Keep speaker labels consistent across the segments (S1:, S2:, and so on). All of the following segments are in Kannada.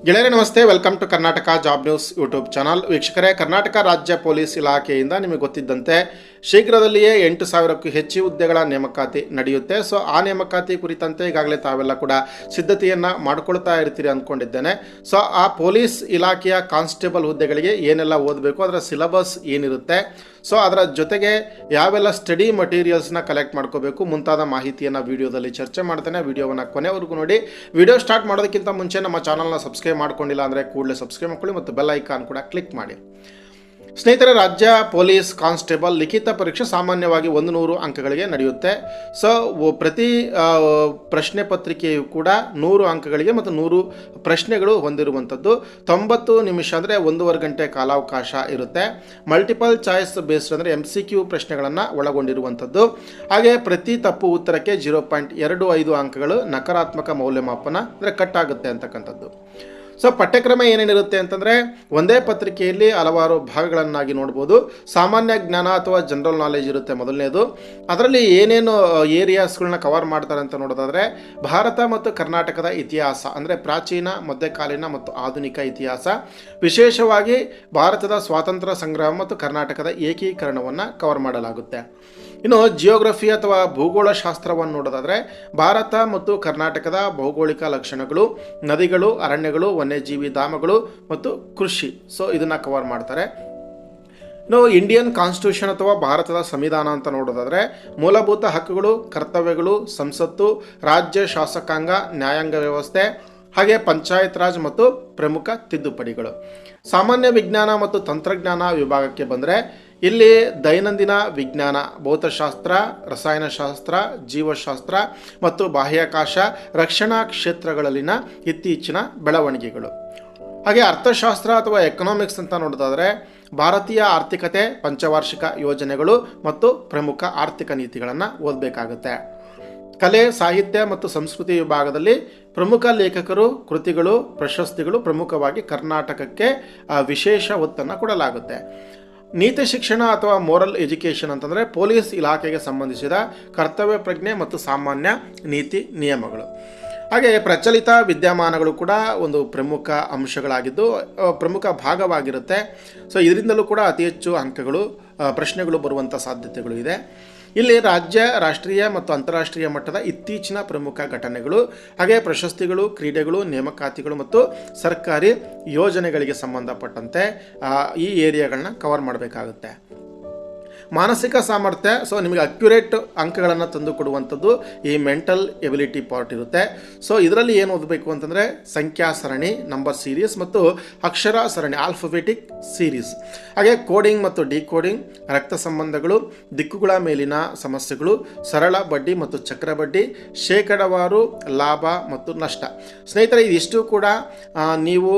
S1: ಗೆಳೆಯರೇ ನಮಸ್ತೆ, welcome to Karnataka job news YouTube channel. ವೀಕ್ಷಕರೇ, ಕರ್ನಾಟಕ ರಾಜ್ಯ ಪೊಲೀಸ್ ಇಲಾಖೆಯಿಂದ ನಿಮಗೆ ಗೊತ್ತಿದ್ದಂತೆ ಶೀಘ್ರದಲ್ಲಿಯೇ 8,000ಕ್ಕೂ ಹೆಚ್ಚು ಹುದ್ದೆಗಳ ನೇಮಕಾತಿ ನಡೆಯುತ್ತೆ. ಸೊ ಆ ನೇಮಕಾತಿ ಕುರಿತಂತೆ ಈಗಾಗಲೇ ತಾವೆಲ್ಲ ಕೂಡ ಸಿದ್ಧತೆಯನ್ನು ಮಾಡ್ಕೊಳ್ತಾ ಇರ್ತೀರಿ ಅಂದ್ಕೊಂಡಿದ್ದೇನೆ. ಸೊ ಆ ಪೊಲೀಸ್ ಇಲಾಖೆಯ ಕಾನ್ಸ್ಟೇಬಲ್ ಹುದ್ದೆಗಳಿಗೆ ಏನೆಲ್ಲ ಓದಬೇಕು, ಅದರ ಸಿಲೆಬಸ್ ಏನಿರುತ್ತೆ, ಸೊ ಅದರ ಜೊತೆಗೆ ಯಾವೆಲ್ಲ ಸ್ಟಡಿ ಮಟೀರಿಯಲ್ಸ್ನ ಕಲೆಕ್ಟ್ ಮಾಡ್ಕೋಬೇಕು ಮುಂತಾದ ಮಾಹಿತಿಯನ್ನು ವಿಡಿಯೋದಲ್ಲಿ ಚರ್ಚೆ ಮಾಡ್ತೇನೆ. ವಿಡಿಯೋವನ್ನು ಕೊನೆವರೆಗೂ ನೋಡಿ. ವಿಡಿಯೋ ಸ್ಟಾರ್ಟ್ ಮಾಡೋದಕ್ಕಿಂತ ಮುಂಚೆ ನಮ್ಮ ಚಾನಲ್ನ ಸಬ್ಸ್ಕ್ರೈಬ್ ಮಾಡ್ಕೊಂಡಿಲ್ಲ ಅಂದರೆ ಕೂಡಲೇ ಸಬ್ಸ್ಕ್ರೈಬ್ ಮಾಡ್ಕೊಳ್ಳಿ ಮತ್ತು ಬೆಲ್ ಐಕಾನ್ ಕೂಡ ಕ್ಲಿಕ್ ಮಾಡಿ. ಸ್ನೇಹಿತರೆ, ರಾಜ್ಯ ಪೊಲೀಸ್ ಕಾನ್ಸ್ಟೇಬಲ್ ಲಿಖಿತ ಪರೀಕ್ಷೆ ಸಾಮಾನ್ಯವಾಗಿ 100 ಅಂಕಗಳಿಗೆ ನಡೆಯುತ್ತೆ. ಸೊ ಪ್ರತಿ ಪ್ರಶ್ನೆ ಪತ್ರಿಕೆಯು ಕೂಡ 100 ಅಂಕಗಳಿಗೆ ಮತ್ತು 100 ಪ್ರಶ್ನೆಗಳು ಹೊಂದಿರುವಂಥದ್ದು. 90 ನಿಮಿಷ ಅಂದರೆ 1.5 ಗಂಟೆ ಕಾಲಾವಕಾಶ ಇರುತ್ತೆ. ಮಲ್ಟಿಪಲ್ ಚಾಯ್ಸ್ ಬೇಸ್ಡ್ ಅಂದರೆ MCQ ಪ್ರಶ್ನೆಗಳನ್ನು ಒಳಗೊಂಡಿರುವಂಥದ್ದು. ಹಾಗೆ ಪ್ರತಿ ತಪ್ಪು ಉತ್ತರಕ್ಕೆ 0.25 ಅಂಕಗಳು ನಕಾರಾತ್ಮಕ ಮೌಲ್ಯಮಾಪನ ಅಂದರೆ ಕಟ್ ಆಗುತ್ತೆ ಅಂತಕ್ಕಂಥದ್ದು. ಸೊ ಪಠ್ಯಕ್ರಮ ಏನೇನಿರುತ್ತೆ ಅಂತಂದರೆ, ಒಂದೇ ಪತ್ರಿಕೆಯಲ್ಲಿ ಹಲವಾರು ಭಾಗಗಳನ್ನಾಗಿ ನೋಡ್ಬೋದು. ಸಾಮಾನ್ಯ ಜ್ಞಾನ ಅಥವಾ ಜನರಲ್ ನಾಲೆಜ್ ಇರುತ್ತೆ ಮೊದಲನೇದು. ಅದರಲ್ಲಿ ಏನೇನು ಏರಿಯಾಸ್ಗಳನ್ನ ಕವರ್ ಮಾಡ್ತಾರೆ ಅಂತ ನೋಡೋದಾದರೆ, ಭಾರತ ಮತ್ತು ಕರ್ನಾಟಕದ ಇತಿಹಾಸ ಅಂದರೆ ಪ್ರಾಚೀನ, ಮಧ್ಯಕಾಲೀನ ಮತ್ತು ಆಧುನಿಕ ಇತಿಹಾಸ, ವಿಶೇಷವಾಗಿ ಭಾರತದ ಸ್ವಾತಂತ್ರ್ಯ ಸಂಗ್ರಾಮ ಮತ್ತು ಕರ್ನಾಟಕದ ಏಕೀಕರಣವನ್ನು ಕವರ್ ಮಾಡಲಾಗುತ್ತೆ. ಇನ್ನು ಜಿಯೋಗ್ರಫಿ ಅಥವಾ ಭೂಗೋಳಶಾಸ್ತ್ರವನ್ನು ನೋಡೋದಾದರೆ, ಭಾರತ ಮತ್ತು ಕರ್ನಾಟಕದ ಭೌಗೋಳಿಕ ಲಕ್ಷಣಗಳು, ನದಿಗಳು, ಅರಣ್ಯಗಳು, ವನ್ಯಜೀವಿ ಧಾಮಗಳು ಮತ್ತು ಕೃಷಿ, ಸೊ ಇದನ್ನು ಕವರ್ ಮಾಡ್ತಾರೆ. ಇನ್ನು ಇಂಡಿಯನ್ ಕಾನ್ಸ್ಟಿಟ್ಯೂಷನ್ ಅಥವಾ ಭಾರತದ ಸಂವಿಧಾನ ಅಂತ ನೋಡೋದಾದರೆ, ಮೂಲಭೂತ ಹಕ್ಕುಗಳು, ಕರ್ತವ್ಯಗಳು, ಸಂಸತ್ತು, ರಾಜ್ಯ ಶಾಸಕಾಂಗ, ನ್ಯಾಯಾಂಗ ವ್ಯವಸ್ಥೆ, ಹಾಗೆ ಪಂಚಾಯತ್ ರಾಜ್ ಮತ್ತು ಪ್ರಮುಖ ತಿದ್ದುಪಡಿಗಳು. ಸಾಮಾನ್ಯ ವಿಜ್ಞಾನ ಮತ್ತು ತಂತ್ರಜ್ಞಾನ ವಿಭಾಗಕ್ಕೆ ಬಂದರೆ, ಇಲ್ಲಿ ದೈನಂದಿನ ವಿಜ್ಞಾನ, ಭೌತಶಾಸ್ತ್ರ, ರಸಾಯನಶಾಸ್ತ್ರ, ಜೀವಶಾಸ್ತ್ರ ಮತ್ತು ಬಾಹ್ಯಾಕಾಶ, ರಕ್ಷಣಾ ಕ್ಷೇತ್ರಗಳಲ್ಲಿನ ಇತ್ತೀಚಿನ ಬೆಳವಣಿಗೆಗಳು. ಹಾಗೆ ಅರ್ಥಶಾಸ್ತ್ರ ಅಥವಾ ಎಕನಾಮಿಕ್ಸ್ ಅಂತ ನೋಡೋದಾದರೆ, ಭಾರತೀಯ ಆರ್ಥಿಕತೆ, ಪಂಚವಾರ್ಷಿಕ ಯೋಜನೆಗಳು ಮತ್ತು ಪ್ರಮುಖ ಆರ್ಥಿಕ ನೀತಿಗಳನ್ನು ಓದಬೇಕಾಗುತ್ತೆ. ಕಲೆ, ಸಾಹಿತ್ಯ ಮತ್ತು ಸಂಸ್ಕೃತಿ ವಿಭಾಗದಲ್ಲಿ ಪ್ರಮುಖ ಲೇಖಕರು, ಕೃತಿಗಳು, ಪ್ರಶಸ್ತಿಗಳು, ಪ್ರಮುಖವಾಗಿ ಕರ್ನಾಟಕಕ್ಕೆ ವಿಶೇಷ ಒತ್ತನ್ನು ಕೊಡಲಾಗುತ್ತೆ. ನೀತಿ ಶಿಕ್ಷಣ ಅಥವಾ ಮೋರಲ್ ಎಜುಕೇಷನ್ ಅಂತಂದರೆ ಪೊಲೀಸ್ ಇಲಾಖೆಗೆ ಸಂಬಂಧಿಸಿದ ಕರ್ತವ್ಯ ಪ್ರಜ್ಞೆ ಮತ್ತು ಸಾಮಾನ್ಯ ನೀತಿ ನಿಯಮಗಳು. ಹಾಗೆ ಪ್ರಚಲಿತ ವಿದ್ಯಮಾನಗಳು ಕೂಡ ಒಂದು ಪ್ರಮುಖ ಅಂಶಗಳಾಗಿದ್ದು ಪ್ರಮುಖ ಭಾಗವಾಗಿರುತ್ತೆ. ಸೊ ಇದರಿಂದಲೂ ಕೂಡ ಅತಿ ಹೆಚ್ಚು ಅಂಕಗಳು, ಪ್ರಶ್ನೆಗಳು ಬರುವಂಥ ಸಾಧ್ಯತೆಗಳು ಇದೆ. ಇಲ್ಲಿ ರಾಜ್ಯ, ರಾಷ್ಟ್ರೀಯ ಮತ್ತು ಅಂತಾರಾಷ್ಟ್ರೀಯ ಮಟ್ಟದ ಇತ್ತೀಚಿನ ಪ್ರಮುಖ ಘಟನೆಗಳು, ಹಾಗೆ ಪ್ರಶಸ್ತಿಗಳು, ಕ್ರೀಡೆಗಳು, ನೇಮಕಾತಿಗಳು ಮತ್ತು ಸರ್ಕಾರಿ ಯೋಜನೆಗಳಿಗೆ ಸಂಬಂಧಪಟ್ಟಂತೆ ಈ ಏರಿಯಾಗಳನ್ನ ಕವರ್ ಮಾಡಬೇಕಾಗುತ್ತೆ. ಮಾನಸಿಕ ಸಾಮರ್ಥ್ಯ, ಸೊ ನಿಮಗೆ ಅಕ್ಯುರೇಟ್ ಅಂಕಗಳನ್ನು ತಂದು ಕೊಡುವಂಥದ್ದು ಈ ಮೆಂಟಲ್ ಎಬಿಲಿಟಿ ಪಾರ್ಟ್ ಇರುತ್ತೆ. ಸೊ ಇದರಲ್ಲಿ ಏನು ಓದಬೇಕು ಅಂತಂದರೆ, ಸಂಖ್ಯಾ ಸರಣಿ, ನಂಬರ್ ಸೀರೀಸ್ ಮತ್ತು ಅಕ್ಷರ ಸರಣಿ, ಆಲ್ಫಾಬೆಟಿಕ್ ಸೀರೀಸ್, ಹಾಗೆ ಕೋಡಿಂಗ್ ಮತ್ತು ಡಿಕೋಡಿಂಗ್, ರಕ್ತ ಸಂಬಂಧಗಳು, ದಿಕ್ಕುಗಳ ಮೇಲಿನ ಸಮಸ್ಯೆಗಳು, ಸರಳ ಬಡ್ಡಿ ಮತ್ತು ಚಕ್ರ ಬಡ್ಡಿ, ಶೇಕಡವಾರು ಲಾಭ ಮತ್ತು ನಷ್ಟ. ಸ್ನೇಹಿತರೆ, ಇದಿಷ್ಟು ಕೂಡ ನೀವು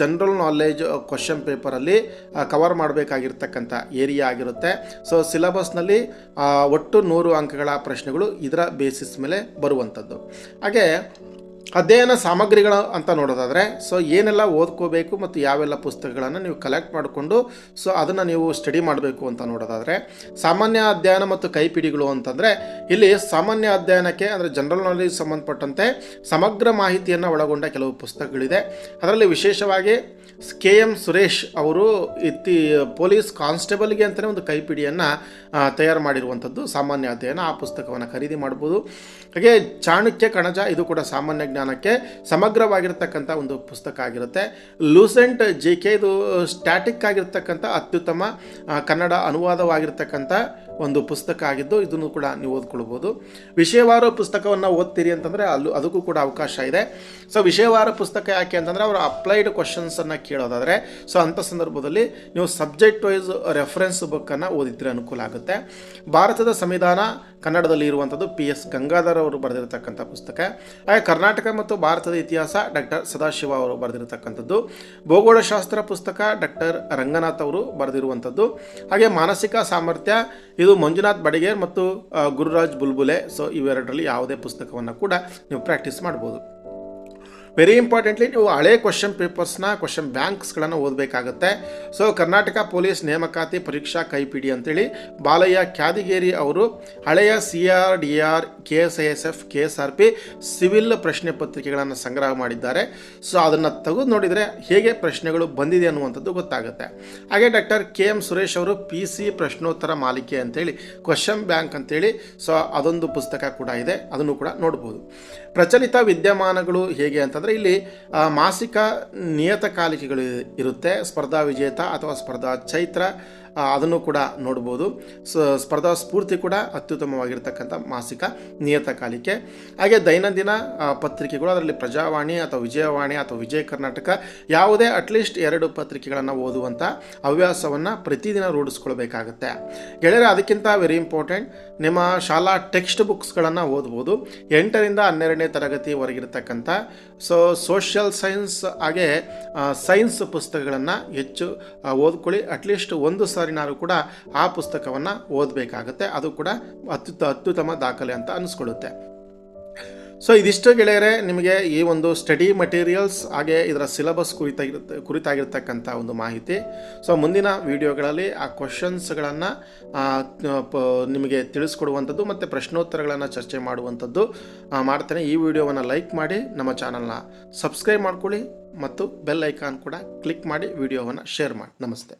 S1: ಜನರಲ್ ನಾಲೆಜ್ ಕ್ವಶನ್ ಪೇಪರಲ್ಲಿ ಕವರ್ ಮಾಡಬೇಕಾಗಿರ್ತಕ್ಕಂಥ ಏರಿಯಾ ಆಗಿರುತ್ತೆ. ಸೊ ಸಿಲೆಬಸ್ನಲ್ಲಿ ಒಟ್ಟು 100 ಅಂಕಗಳ ಪ್ರಶ್ನೆಗಳು ಇದರ ಬೇಸಿಸ್ ಮೇಲೆ ಬರುವಂಥದ್ದು. ಹಾಗೆ ಅಧ್ಯಯನ ಸಾಮಗ್ರಿಗಳು ಅಂತ ನೋಡೋದಾದರೆ, ಸೊ ಏನೆಲ್ಲ ಓದ್ಕೋಬೇಕು ಮತ್ತು ಯಾವೆಲ್ಲ ಪುಸ್ತಕಗಳನ್ನು ನೀವು ಕಲೆಕ್ಟ್ ಮಾಡಿಕೊಂಡು ಸೊ ಅದನ್ನು ನೀವು ಸ್ಟಡಿ ಮಾಡಬೇಕು ಅಂತ ನೋಡೋದಾದರೆ, ಸಾಮಾನ್ಯ ಅಧ್ಯಯನ ಮತ್ತು ಕೈಪಿಡಿಗಳು ಅಂತಂದರೆ, ಇಲ್ಲಿ ಸಾಮಾನ್ಯ ಅಧ್ಯಯನಕ್ಕೆ ಅಂದರೆ ಜನರಲ್ ನಾಲೆಜ್ ಸಂಬಂಧಪಟ್ಟಂತೆ ಸಮಗ್ರ ಮಾಹಿತಿಯನ್ನು ಒಳಗೊಂಡ ಕೆಲವು ಪುಸ್ತಕಗಳಿದೆ. ಅದರಲ್ಲಿ ವಿಶೇಷವಾಗಿ KM ಸುರೇಶ್ ಅವರು ಪೊಲೀಸ್ ಕಾನ್ಸ್ಟೇಬಲ್ಗೆ ಅಂತಲೇ ಒಂದು ಕೈಪಿಡಿಯನ್ನು ತಯಾರು ಮಾಡಿರುವಂಥದ್ದು ಸಾಮಾನ್ಯ ಅಧ್ಯಯನ. ಆ ಪುಸ್ತಕವನ್ನು ಖರೀದಿ ಮಾಡ್ಬೋದು. ಹಾಗೆ ಚಾಣಕ್ಯ ಕಣಜ, ಇದು ಕೂಡ ಸಾಮಾನ್ಯ ಜ್ಞಾನಕ್ಕೆ ಸಮಗ್ರವಾಗಿರ್ತಕ್ಕಂಥ ಒಂದು ಪುಸ್ತಕ ಆಗಿರುತ್ತೆ. ಲೂಸೆಂಟ್ JK, ಇದು ಸ್ಟ್ಯಾಟಿಕ್ ಆಗಿರ್ತಕ್ಕಂಥ ಅತ್ಯುತ್ತಮ ಕನ್ನಡ ಅನುವಾದವಾಗಿರ್ತಕ್ಕಂಥ ಒಂದು ಪುಸ್ತಕ ಆಗಿದ್ದು ಇದನ್ನು ಕೂಡ ನೀವು ಓದ್ಕೊಳ್ಬೋದು. ವಿಷಯವಾರು ಪುಸ್ತಕವನ್ನು ಓದ್ತೀರಿ ಅಂತಂದರೆ ಅದಕ್ಕೂ ಕೂಡ ಅವಕಾಶ ಇದೆ. ಸೊ ವಿಷಯವಾರ ಪುಸ್ತಕ ಯಾಕೆ ಅಂತಂದರೆ, ಅವರು ಅಪ್ಲೈಡ್ ಕ್ವಶನ್ಸನ್ನು ಕೇಳೋದಾದರೆ ಸೊ ಅಂಥ ಸಂದರ್ಭದಲ್ಲಿ ನೀವು ಸಬ್ಜೆಕ್ಟ್ ವೈಸ್ ರೆಫರೆನ್ಸ್ ಬುಕ್ಕನ್ನು ಓದಿದ್ರೆ ಅನುಕೂಲ ಆಗುತ್ತೆ. ಭಾರತದ ಸಂವಿಧಾನ ಕನ್ನಡದಲ್ಲಿ ಇರುವಂಥದ್ದು PS ಗಂಗಾಧರ್ ಅವರು ಬರೆದಿರತಕ್ಕಂಥ ಪುಸ್ತಕ. ಹಾಗೆ ಕರ್ನಾಟಕ ಮತ್ತು ಭಾರತದ ಇತಿಹಾಸ ಡಾಕ್ಟರ್ ಸದಾಶಿವ ಅವರು ಬರೆದಿರತಕ್ಕಂಥದ್ದು. ಭೂಗೋಳಶಾಸ್ತ್ರ ಪುಸ್ತಕ ಡಾಕ್ಟರ್ ರಂಗನಾಥ್ ಅವರು ಬರೆದಿರುವಂಥದ್ದು. ಹಾಗೆ ಮಾನಸಿಕ ಸಾಮರ್ಥ್ಯ, ಇದು ಮಂಜುನಾಥ್ ಬಡಿಗೇರ್ ಮತ್ತು ಗುರುರಾಜ್ ಬುಲ್ಬುಲೆ. ಸೊ ಇವೆರಡರಲ್ಲಿ ಯಾವುದೇ ಪುಸ್ತಕವನ್ನು ಕೂಡ ನೀವು ಪ್ರಾಕ್ಟೀಸ್ ಮಾಡ್ಬೋದು. ವೆರಿ ಇಂಪಾರ್ಟೆಂಟ್ಲಿ ನೀವು ಹಳೆ ಕ್ವಶನ್ ಪೇಪರ್ಸ್ನ ಕ್ವಶನ್ ಬ್ಯಾಂಕ್ಸ್ಗಳನ್ನು ಓದಬೇಕಾಗುತ್ತೆ. ಸೊ ಕರ್ನಾಟಕ ಪೊಲೀಸ್ ನೇಮಕಾತಿ ಪರೀಕ್ಷಾ ಕೈಪಿಡಿ ಅಂತೇಳಿ ಬಾಲಯ್ಯ ಕ್ಯಾದಿಗೇರಿ ಅವರು ಹಳೆಯ CRDR, KSISF, KSRP ಸಿವಿಲ್ ಪ್ರಶ್ನೆ ಪತ್ರಿಕೆಗಳನ್ನು ಸಂಗ್ರಹ ಮಾಡಿದ್ದಾರೆ. ಸೊ ಅದನ್ನು ತೆಗೆದು ನೋಡಿದರೆ ಹೇಗೆ ಪ್ರಶ್ನೆಗಳು ಬಂದಿದೆ ಅನ್ನುವಂಥದ್ದು ಗೊತ್ತಾಗುತ್ತೆ. ಹಾಗೆ ಡಾಕ್ಟರ್ KM ಸುರೇಶ್ ಅವರು PC ಪ್ರಶ್ನೋತ್ತರ ಮಾಲಿಕೆ ಅಂತೇಳಿ ಕ್ವಶನ್ ಬ್ಯಾಂಕ್ ಅಂತೇಳಿ ಸೊ ಅದೊಂದು ಪುಸ್ತಕ ಕೂಡ ಇದೆ, ಅದನ್ನು ಕೂಡ ನೋಡ್ಬೋದು. ಪ್ರಚಲಿತ ವಿದ್ಯಮಾನಗಳು ಹೇಗೆ ಅಂತಂದರೆ ಇಲ್ಲಿ ಮಾಸಿಕ ನಿಯತಕಾಲಿಕೆಗಳು ಇರುತ್ತೆ. ಸ್ಪರ್ಧಾ ವಿಜೇತ ಅಥವಾ ಸ್ಪರ್ಧಾ ಚೈತ್ರ ಅದನ್ನು ಕೂಡ ನೋಡ್ಬೋದು. ಸ್ಪರ್ಧಾ ಸ್ಫೂರ್ತಿ ಕೂಡ ಅತ್ಯುತ್ತಮವಾಗಿರ್ತಕ್ಕಂಥ ಮಾಸಿಕ ನಿಯತಕಾಲಿಕೆ. ಹಾಗೆ ದೈನಂದಿನ ಪತ್ರಿಕೆಗಳು, ಅದರಲ್ಲಿ ಪ್ರಜಾವಾಣಿ ಅಥವಾ ವಿಜಯವಾಣಿ ಅಥವಾ ವಿಜಯ ಕರ್ನಾಟಕ ಯಾವುದೇ ಅಟ್ಲೀಸ್ಟ್ 2 ಪತ್ರಿಕೆಗಳನ್ನು ಓದುವಂಥ ಹವ್ಯಾಸವನ್ನು ಪ್ರತಿದಿನ ರೂಢಿಸ್ಕೊಳ್ಬೇಕಾಗತ್ತೆ ಗೆಳೆಯರೆ. ಅದಕ್ಕಿಂತ ವೆರಿ ಇಂಪಾರ್ಟೆಂಟ್, ನಿಮ್ಮ ಶಾಲಾ ಟೆಕ್ಸ್ಟ್ ಬುಕ್ಸ್ಗಳನ್ನು ಓದ್ಬೋದು. 8ರಿಂದ 12ನೇ ತರಗತಿವರೆಗಿರ್ತಕ್ಕಂಥ ಸೋಷಿಯಲ್ ಸೈನ್ಸ್ ಹಾಗೆ ಸೈನ್ಸ್ ಪುಸ್ತಕಗಳನ್ನು ಹೆಚ್ಚು ಓದ್ಕೊಳ್ಳಿ. ಅಟ್ಲೀಸ್ಟ್ ಒಂದು ಸಾರಿನಾರು ಕೂಡ ಆ ಪುಸ್ತಕವನ್ನು ಓದಬೇಕಾಗತ್ತೆ. ಅದು ಕೂಡ ಅತ್ಯುತ್ತಮ ದಾಖಲೆ ಅಂತ ಅನಿಸ್ಕೊಳ್ಳುತ್ತೆ. ಸೊ ಇದಿಷ್ಟು ಗೆಳೆಯರೆ ನಿಮಗೆ ಈ ಒಂದು ಸ್ಟಡಿ ಮಟೀರಿಯಲ್ಸ್ ಹಾಗೆ ಇದರ ಸಿಲೆಬಸ್ ಕುರಿತಾಗಿರ್ತಕ್ಕಂಥ ಒಂದು ಮಾಹಿತಿ. ಸೊ ಮುಂದಿನ ವಿಡಿಯೋಗಳಲ್ಲಿ ಆ ಕ್ವಶನ್ಸ್ಗಳನ್ನು ನಿಮಗೆ ತಿಳಿಸ್ಕೊಡುವಂಥದ್ದು ಮತ್ತು ಪ್ರಶ್ನೋತ್ತರಗಳನ್ನು ಚರ್ಚೆ ಮಾಡುವಂಥದ್ದು ಮಾಡ್ತೇನೆ. ಈ ವಿಡಿಯೋವನ್ನು ಲೈಕ್ ಮಾಡಿ, ನಮ್ಮ ಚಾನಲ್ನ ಸಬ್ಸ್ಕ್ರೈಬ್ ಮಾಡ್ಕೊಳ್ಳಿ ಮತ್ತು ಬೆಲ್ ಐಕಾನ್ ಕೂಡ ಕ್ಲಿಕ್ ಮಾಡಿ ವಿಡಿಯೋವನ್ನು ಶೇರ್ ಮಾಡಿ. ನಮಸ್ತೆ.